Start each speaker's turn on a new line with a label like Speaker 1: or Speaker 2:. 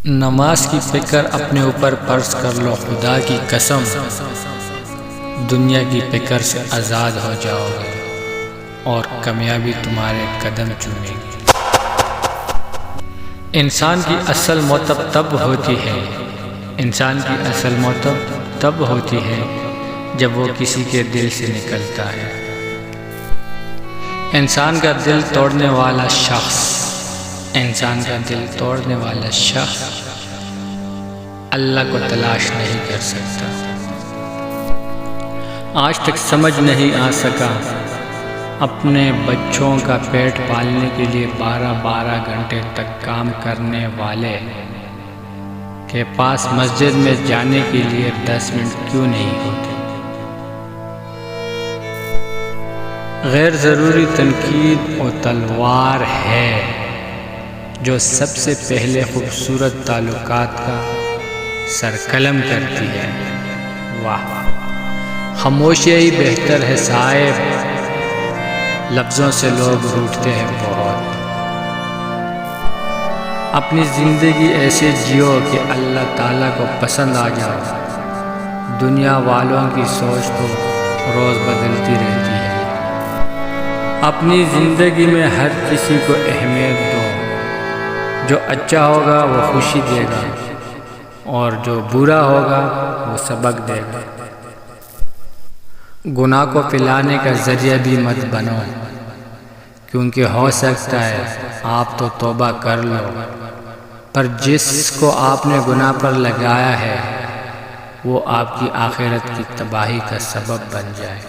Speaker 1: نماز کی فکر اپنے اوپر فرض کر لو، خدا کی قسم دنیا کی فکر سے آزاد ہو جاؤ گے اور کامیابی تمہارے قدم چومے گی۔ انسان کی اصل موت تب ہوتی ہے تب ہوتی ہے جب وہ کسی کے دل سے نکلتا ہے۔ انسان کا دل توڑنے والا شخص اللہ کو تلاش نہیں کر سکتا۔ آج تک سمجھ نہیں آ سکا اپنے بچوں کا پیٹ پالنے کے لیے 12 گھنٹے تک کام کرنے والے کے پاس مسجد میں جانے کے لیے 10 منٹ کیوں نہیں ہوتے۔ غیر ضروری تنقید و تلوار ہے جو سب سے پہلے خوبصورت تعلقات کا سرقلم کرتی ہے۔ واہ، خاموشی ہی بہتر ہے صاحب، لفظوں سے لوگ روٹھتے ہیں بہت۔ اپنی زندگی ایسے جیو کہ اللہ تعالیٰ کو پسند آ جاؤ۔ دنیا والوں کی سوچ تو روز بدلتی رہتی ہے۔ اپنی زندگی میں ہر کسی کو اہمیت دو، جو اچھا ہوگا وہ خوشی دے گا اور جو برا ہوگا وہ سبق دے گا۔ گناہ کو پلانے کا ذریعہ بھی مت بنو، کیونکہ ہو سکتا ہے آپ تو توبہ کر لو پر جس کو آپ نے گناہ پر لگایا ہے وہ آپ کی آخرت کی تباہی کا سبب بن جائے۔